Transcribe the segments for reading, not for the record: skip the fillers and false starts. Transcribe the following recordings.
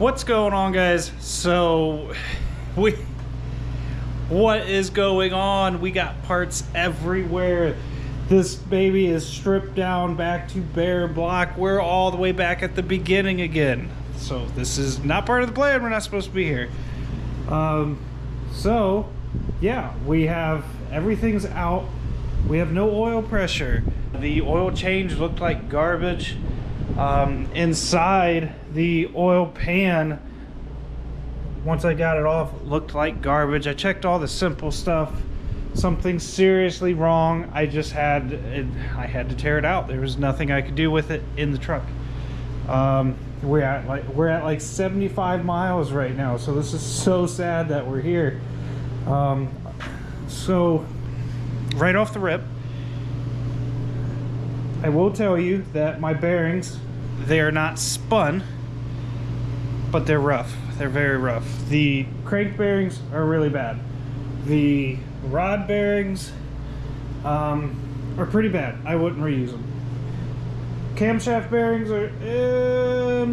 What's going on, guys? So what is going on? We got parts everywhere. This baby is stripped down back to bare block. We're all the way back at the beginning again. So this is not part of the plan. We're not supposed to be here. So yeah, we have everything's out. We have no oil pressure. The oil change looked like garbage. Inside the oil pan, once I got it off, looked like garbage. I checked all the simple stuff. Something seriously wrong. I had to tear it out. There was nothing I could do with it in the truck. We're at like 75 miles right now, so this is so sad that we're here. So right off the rip, I will tell you that my bearings, they are not spun, but they're rough. They're very rough. The crank bearings are really bad. The rod bearings are pretty bad. I wouldn't reuse them. Camshaft bearings are,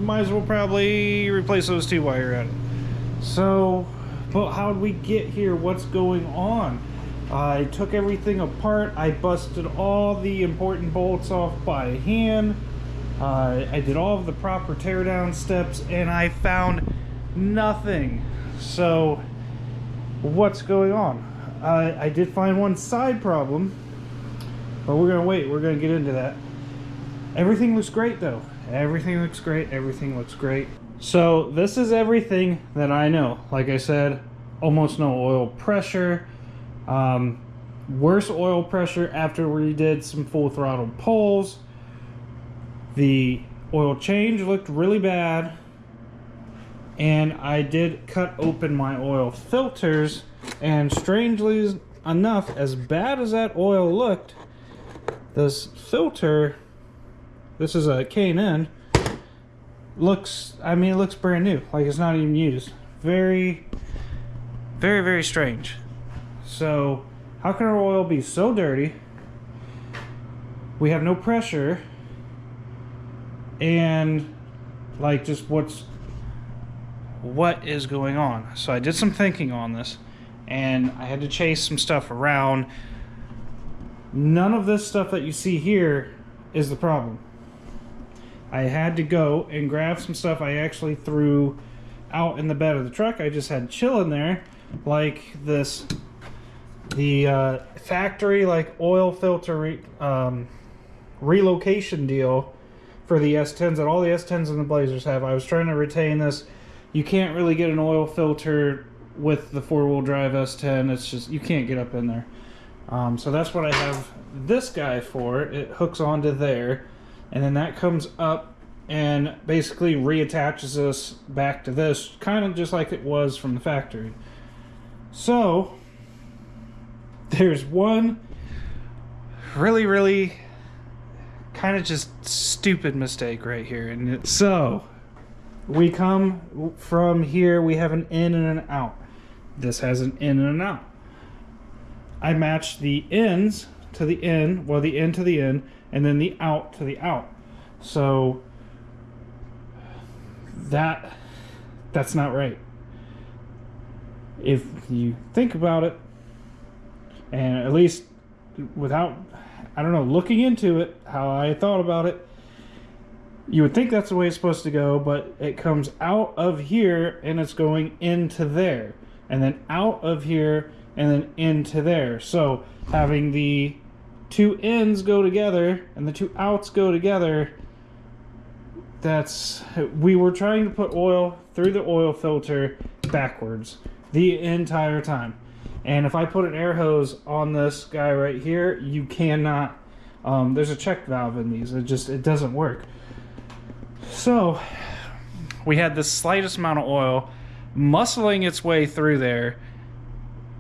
might as well probably replace those too while you're at it. So, but how did we get here? What's going on? I took everything apart. I busted all the important bolts off by hand. I did all of the proper teardown steps and I found nothing. So what's going on? I did find one side problem, but we're gonna wait. We're gonna get into that. Everything looks great though. Everything looks great. Everything looks great. So this is everything that I know. Like I said, almost no oil pressure. Worse oil pressure after we did some full throttle pulls. The oil change looked really bad, and I did cut open my oil filters, and strangely enough, as bad as that oil looked, this filter, this is a K&N, looks, I mean, it looks brand new, like it's not even used. Very, very, very strange. So how can our oil be so dirty? We have no pressure, and like, just what is going on? So I did some thinking on this, and I had to chase some stuff around. None of this stuff that you see here is the problem. I had to go and grab some stuff I actually threw out in the bed of the truck. I just had chill in there, like this, the factory like oil filter relocation deal for the S10s that all the S10s and the Blazers have. I was trying to retain this. You can't really get an oil filter with the four-wheel drive S10. It's just, you can't get up in there. So that's what I have this guy for. It hooks onto there, and then that comes up and basically reattaches this back to this, kind of just like it was from the factory. So there's one really kind of just stupid mistake right here. And so we come from here, we have an in and an out. This has an in and an out. I matched the ins to the in, well, the in to the in, and then the out to the out. So that's not right. If you think about it, and at least without, I don't know, looking into it, how I thought about it, you would think that's the way it's supposed to go, but it comes out of here and it's going into there, and then out of here and then into there. So having the two ins go together and the two outs go together, we were trying to put oil through the oil filter backwards the entire time. And if I put an air hose on this guy right here, you cannot, there's a check valve in these. It doesn't work. So we had the slightest amount of oil muscling its way through there.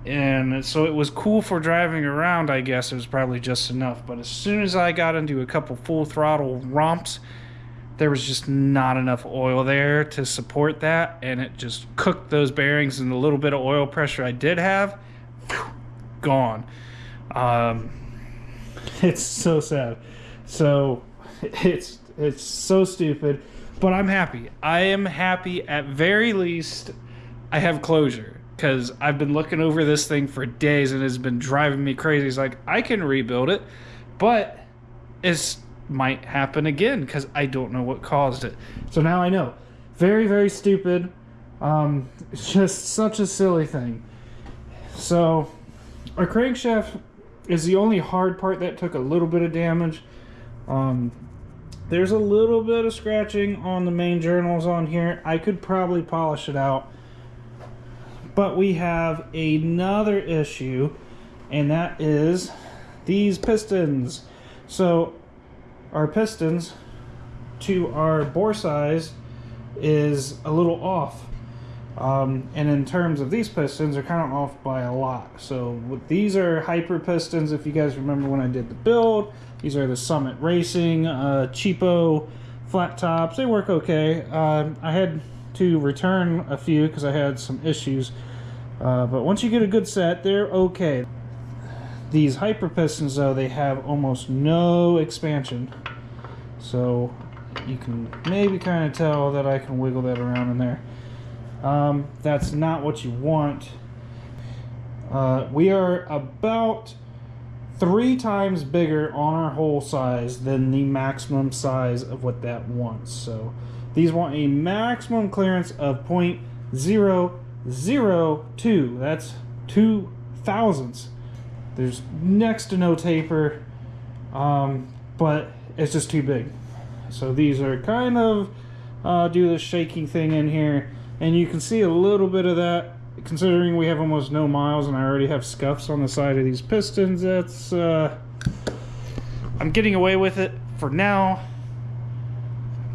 And so it was cool for driving around, I guess. It was probably just enough. But as soon as I got into a couple full throttle romps, there was just not enough oil there to support that. And it just cooked those bearings, and the little bit of oil pressure I did have, gone. It's so sad. So it's so stupid. But I'm happy. I am happy. At very least, I have closure, because I've been looking over this thing for days and it's been driving me crazy. It's like, I can rebuild it, but it might happen again because I don't know what caused it. So now I know. Very, very stupid. It's just such a silly thing. So our crankshaft is the only hard part that took a little bit of damage. There's a little bit of scratching on the main journals on here. I could probably polish it out. But we have another issue, and that is these pistons. So our pistons to our bore size is a little off. And in terms of these pistons, they're kind of off by a lot. So these are hyper pistons, if you guys remember when I did the build. These are the Summit Racing cheapo flat tops. They work okay. I had to return a few because I had some issues. But once you get a good set, they're okay. These hyper pistons, though, they have almost no expansion. So you can maybe kind of tell that I can wiggle that around in there. That's not what you want. We are about 3 times bigger on our hole size than the maximum size of what that wants. So these want a maximum clearance of 0.002. That's 2 thousandths. There's next to no taper, but it's just too big. So these are kind of do the shaking thing in here, and you can see a little bit of that. Considering we have almost no miles and I already have scuffs on the side of these pistons, that's I'm getting away with it for now,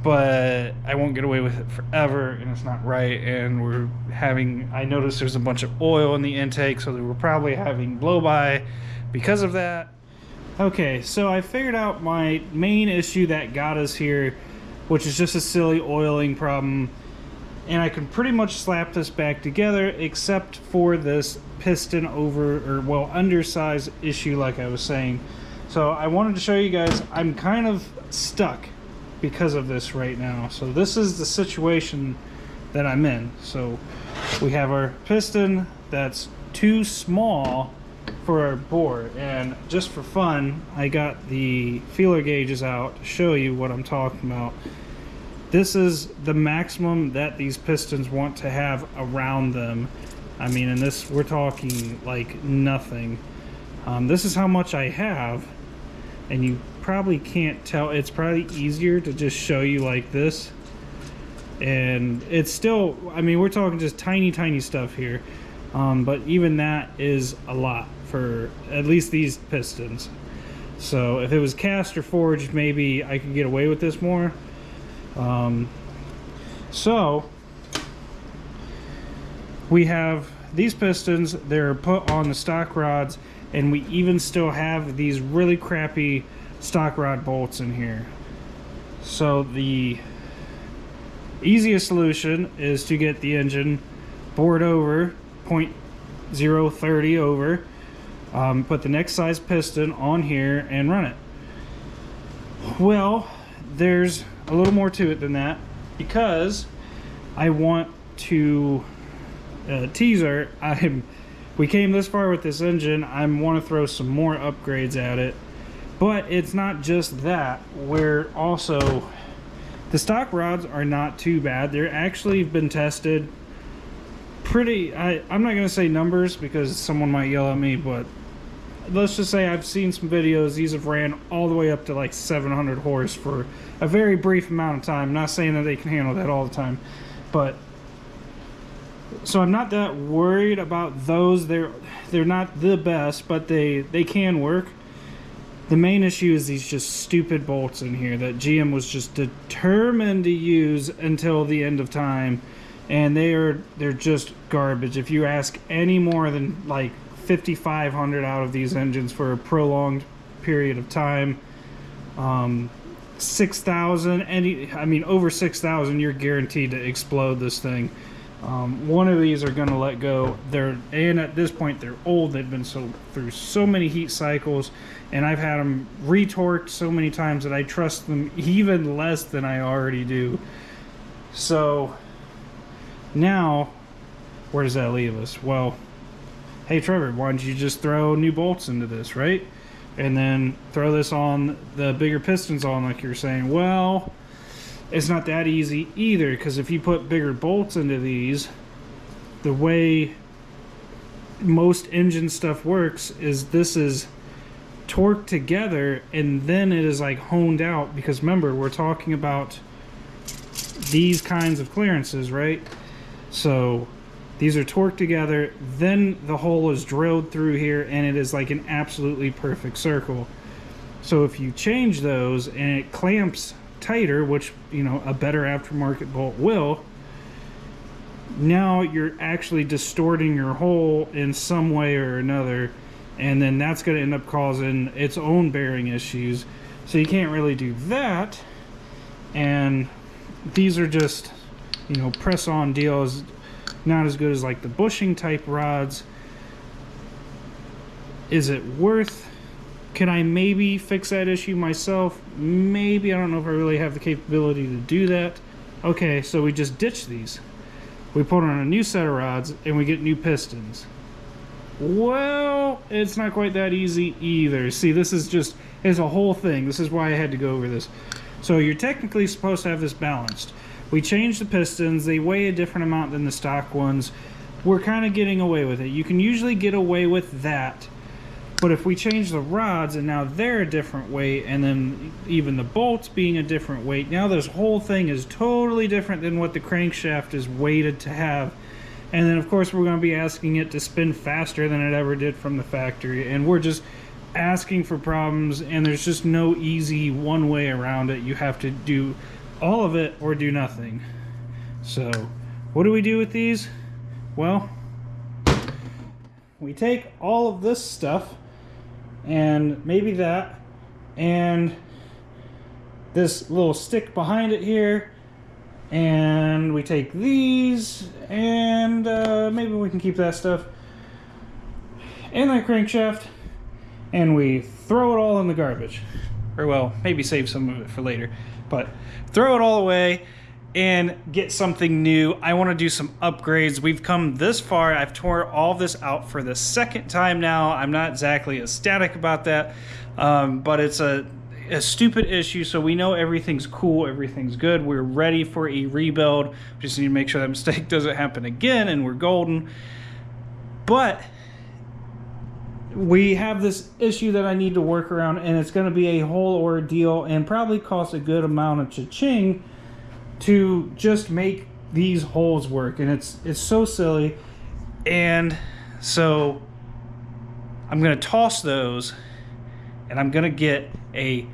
but I won't get away with it forever, and it's not right. And I noticed there's a bunch of oil in the intake, so we're probably having blow-by because of that. Okay, so I figured out my main issue that got us here, which is just a silly oiling problem. And I can pretty much slap this back together, except for this piston undersize issue, like I was saying. So I wanted to show you guys, I'm kind of stuck because of this right now. So this is the situation that I'm in. So we have our piston that's too small for our bore, and just for fun, I got the feeler gauges out to show you what I'm talking about. This is the maximum that these pistons want to have around them. I mean, in this, we're talking like nothing. This is how much I have, and you probably can't tell. It's probably easier to just show you like this. And it's still, I mean, we're talking just tiny stuff here. But even that is a lot for at least these pistons. So if it was cast or forged, maybe I could get away with this more. So we have these pistons, they're put on the stock rods, and we even still have these really crappy stock rod bolts in here. So the easiest solution is to get the engine bored over 0.030 over, put the next size piston on here and run it. Well, there's a little more to it than that, because I want to teaser. We came this far with this engine. I want to throw some more upgrades at it, but it's not just that. We're also, the stock rods are not too bad. They're actually been tested pretty. I'm not gonna say numbers because someone might yell at me, but let's just say I've seen some videos. These have ran all the way up to like 700 horse for a very brief amount of time. I'm not saying that they can handle that all the time, but so I'm not that worried about those. They're not the best, but they can work. The main issue is these just stupid bolts in here that GM was just determined to use until the end of time, and they're just garbage. If you ask any more than like 5,500 out of these engines for a prolonged period of time, 6,000, I mean over 6,000, you're guaranteed to explode this thing. One of these are going to let go. And at this point they're old. They've been through so many heat cycles, and I've had them retorqued so many times that I trust them even less than I already do. So now, where does that leave us? Well, hey Trevor, why don't you just throw new bolts into this, right? And then throw this on the bigger pistons on, like you're saying. Well, it's not that easy either, because if you put bigger bolts into these, the way most engine stuff works is this is torqued together and then it is like honed out, because remember, we're talking about these kinds of clearances, right? So these are torqued together, then the hole is drilled through here and it is like an absolutely perfect circle. So if you change those and it clamps tighter, which, you know, a better aftermarket bolt will, now you're actually distorting your hole in some way or another, and then that's going to end up causing its own bearing issues. So you can't really do that. And these are just, you know, press-on deals, not as good as like the bushing type rods. Is it worth? Can I maybe fix that issue myself? Maybe. I don't know if I really have the capability to do that. Okay, so we just ditch these. We put on a new set of rods and we get new pistons. Well, it's not quite that easy either. See, this is just, it's a whole thing. This is why I had to go over this. So you're technically supposed to have this balanced. We changed the pistons. They weigh a different amount than the stock ones. We're kind of getting away with it. You can usually get away with that. But if we change the rods and now they're a different weight, and then even the bolts being a different weight, now this whole thing is totally different than what the crankshaft is weighted to have. And then of course we're going to be asking it to spin faster than it ever did from the factory, and we're just asking for problems, and there's just no easy one way around it. You have to do all of it or do nothing. So what do we do with these? Well, we take all of this stuff and maybe that and this little stick behind it here, and we take these and maybe we can keep that stuff and that crankshaft, and we throw it all in the garbage. Or well, maybe save some of it for later, but throw it all away and get something new. I want to do some upgrades. We've come this far. I've torn all this out for the second time now. I'm not exactly ecstatic about that, but it's a stupid issue, so we know everything's cool, everything's good. We're ready for a rebuild. We just need to make sure that mistake doesn't happen again, and we're golden. But we have this issue that I need to work around, and it's going to be a whole ordeal and probably cost a good amount of cha-ching to just make these holes work, and it's so silly. And so I'm going to toss those, and I'm going to get a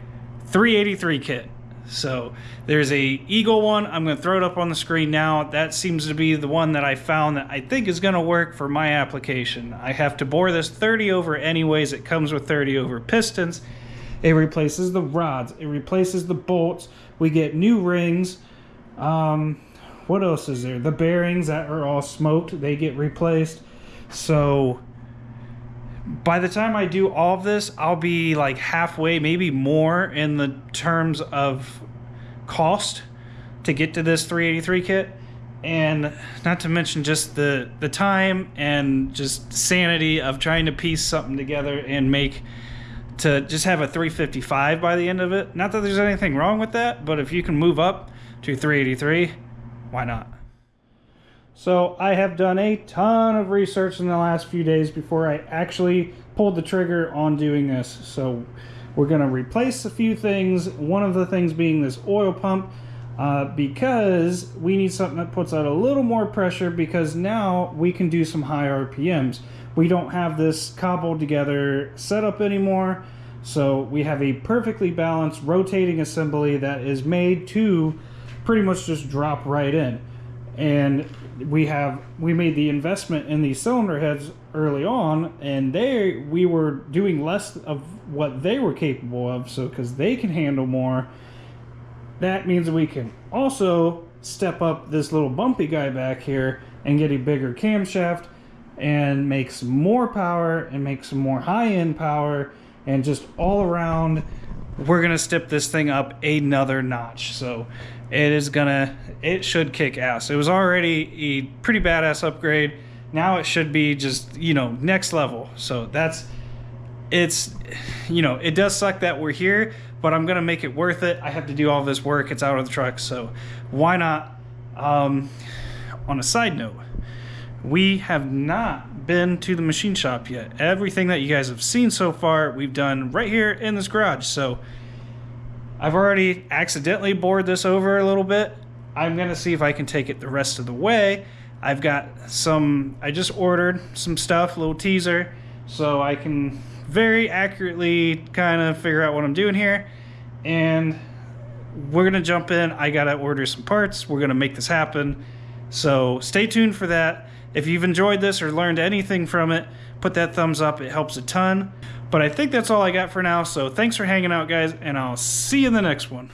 383 kit. So there's a Eagle one. I'm going to throw it up on the screen now. That seems to be the one that I found that I think is going to work for my application. I have to bore this 30 over anyways. It comes with 30 over pistons. It replaces the rods. It replaces the bolts. We get new rings. What else is there? The bearings that are all smoked, they get replaced. So by the time I do all of this, I'll be like halfway, maybe more, in the terms of cost to get to this 383 kit. And not to mention just the time and just sanity of trying to piece something together and make to just have a 355 by the end of it. Not that there's anything wrong with that, but if you can move up to 383, why not? So I have done a ton of research in the last few days before I actually pulled the trigger on doing this. So we're going to replace a few things. One of the things being this oil pump, because we need something that puts out a little more pressure, because now we can do some high RPMs. We don't have this cobbled together setup anymore. So we have a perfectly balanced rotating assembly that is made to pretty much just drop right in. And we made the investment in these cylinder heads early on, and we were doing less of what they were capable of. So because they can handle more, that means we can also step up this little bumpy guy back here and get a bigger camshaft and make some more power and make some more high-end power, and just all around we're gonna step this thing up another notch. So it should kick ass. It was already a pretty badass upgrade. Now it should be just, you know, next level. So it's, you know, it does suck that we're here, but I'm gonna make it worth it. I have to do all this work. It's out of the truck, so why not? On a side note, we have not been to the machine shop yet. Everything that you guys have seen so far, we've done right here in this garage. So I've already accidentally bored this over a little bit. I'm gonna see if I can take it the rest of the way. I've got I just ordered some stuff, a little teaser, so I can very accurately kind of figure out what I'm doing here. And we're gonna jump in. I gotta order some parts. We're gonna make this happen. So stay tuned for that. If you've enjoyed this or learned anything from it, put that thumbs up. It helps a ton. But I think that's all I got for now. So thanks for hanging out, guys, and I'll see you in the next one.